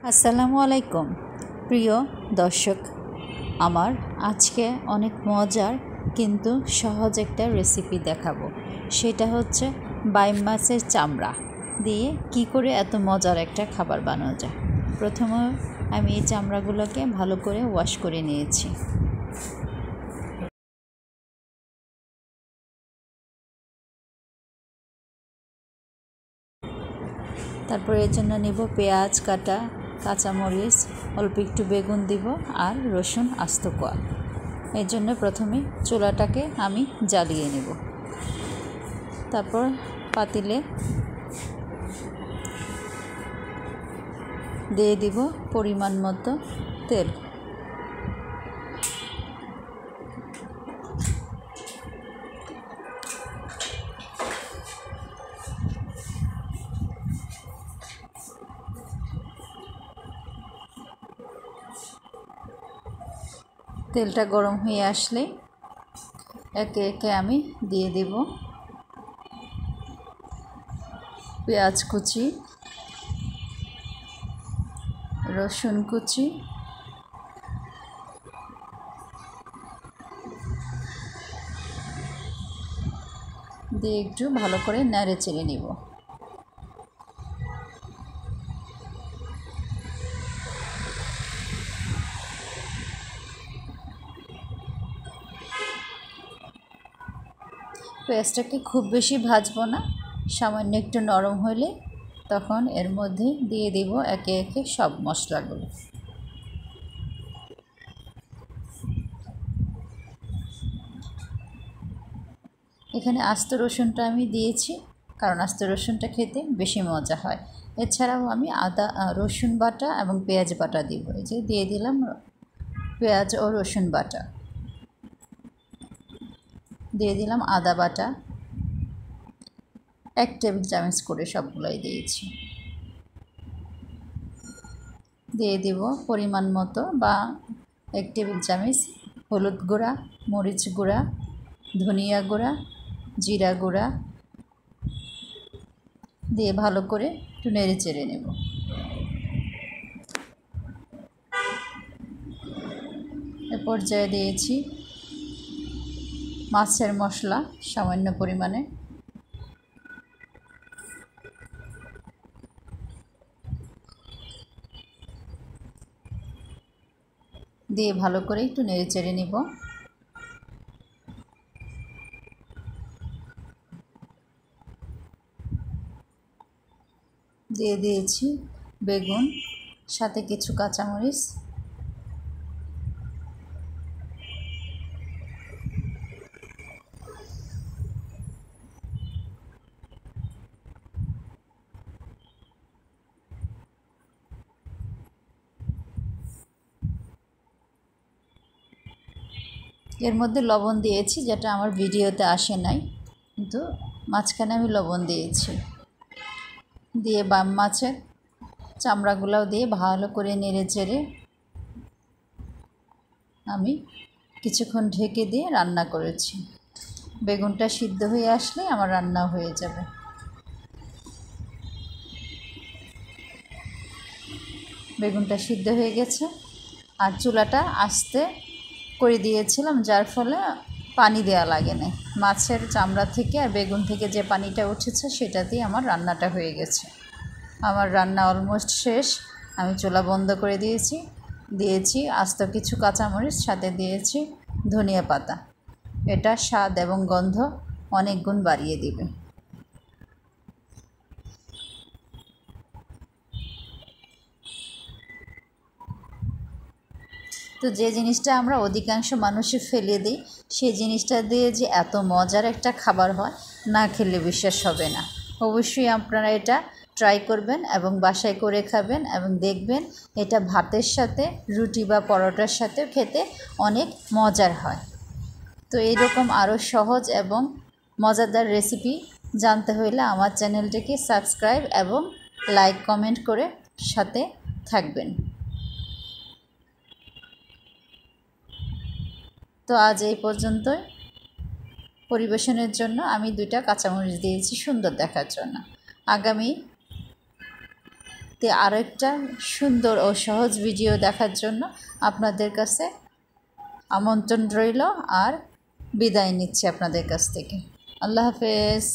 আসসালামু আলাইকুম প্রিয় দর্শক, আমার আজকে অনেক মজার কিন্তু সহজ একটা রেসিপি দেখাবো। সেটা হচ্ছে বাইম মাছের চামড়া দিয়ে কি করে এত মজার একটা খাবার বানানো যায়। প্রথমে আমি এই চামড়াগুলোকে ভালো করে ওয়াশ করে নিয়েছি। তারপর এর জন্য নেব পেঁয়াজ কাটা, কাঁচামরিচ, অল্প একটু বেগুন দিব আর রসুন আস্ত কোয়া। এর জন্য প্রথমে চুলাটাকে আমি জ্বালিয়ে নেব। তারপর পাতিলে দিয়ে দিব পরিমাণ মতো তেল। তেলটা গরম হয়ে আসলে একে একে আমি দিয়ে দেব পেঁয়াজ কুচি, রসুন কুচি, দিয়ে একটু ভালো করে নেড়ে চেড়ে নেব। পেঁয়াজটাকে খুব বেশি ভাজবো না, সামান্য একটু নরম হলে তখন এর মধ্যে দিয়ে দেব একে একে সব মশলাগুলো। এখানে আস্ত রসুনটা আমি দিয়েছি, কারণ আস্ত রসুনটা খেতে বেশি মজা হয়। এছাড়াও আমি আদা রসুন বাটা এবং পেঁয়াজ বাটা দিব। এই যে দিয়ে দিলাম পেঁয়াজ ও রসুন বাটা, দিয়ে দিলাম আদা বাটা 1 টেবিল চামচ করে, সবগুলোই দিয়েছি। দিয়ে দিব পরিমাণ মতো বা 1 টেবিল চামচ হলুদ গুঁড়া, মরিচ গুঁড়া, ধনিয়া গুঁড়া, জিরা গুঁড়া দিয়ে ভালো করে একটু নেড়ে চেড়ে নেব। এ পর্যায়ে দিয়েছি মাছের মশলা সামান্য পরিমাণে, দিয়ে ভালো করে একটু নেড়ে চেড়ে নিব। দিয়ে দিয়েছি বেগুন, সাথে কিছু কাঁচামরিচ, এর মধ্যে লবণ দিয়েছি, যেটা আমার ভিডিওতে আসে নাই, কিন্তু মাঝখানে আমি লবণ দিয়েছি। দিয়ে বাম মাছের চামড়াগুলোও দিয়ে ভালো করে নেড়ে চেড়ে আমি কিছুক্ষণ ঢেকে দিয়ে রান্না করেছি। বেগুনটা সিদ্ধ হয়ে আসলে আমার রান্না হয়ে যাবে। বেগুনটা সিদ্ধ হয়ে গেছে আর চুলাটা আস্তে করে দিয়েছিলাম, যার ফলে পানি দেওয়া লাগে না। মাছের চামড়া থেকে আর বেগুন থেকে যে পানিটা উঠেছে সেটাতেই আমার রান্নাটা হয়ে গেছে। আমার রান্না অলমোস্ট শেষ। আমি চুলা বন্ধ করে দিয়েছি আস্ত কিছু কাঁচামরিচ, সাথে দিয়েছি ধনিয়া পাতা। এটা স্বাদ এবং গন্ধ অনেক গুণ বাড়িয়ে দিবে। তো যে জিনিসটা আমরা অধিকাংশ মানুষে ফেলে দিই, সেই জিনিসটা দিয়ে যে এত মজার একটা খাবার হয়, না খেলে বিশ্বাস হবে না। অবশ্যই আপনারা এটা ট্রাই করবেন এবং বাসায় করে খাবেন এবং দেখবেন এটা ভাতের সাথে, রুটি বা পরোটার সাথে খেতে অনেক মজার হয়। তো এইরকম আরও সহজ এবং মজাদার রেসিপি জানতে হলে আমার চ্যানেলটিকে সাবস্ক্রাইব এবং লাইক কমেন্ট করে সাথে থাকবেন। তো আজ এই পর্যন্তই। পরিবেশনের জন্য আমি 2টা কাঁচামরিচ দিয়েছি সুন্দর দেখার জন্য। আগামী পরবর্তী আরেকটা সুন্দর ও সহজ ভিডিও দেখার জন্য আপনাদের কাছে আমন্ত্রণ রইল আর বিদায় নিচ্ছি আপনাদের কাছ থেকে। আল্লাহ হাফেজ।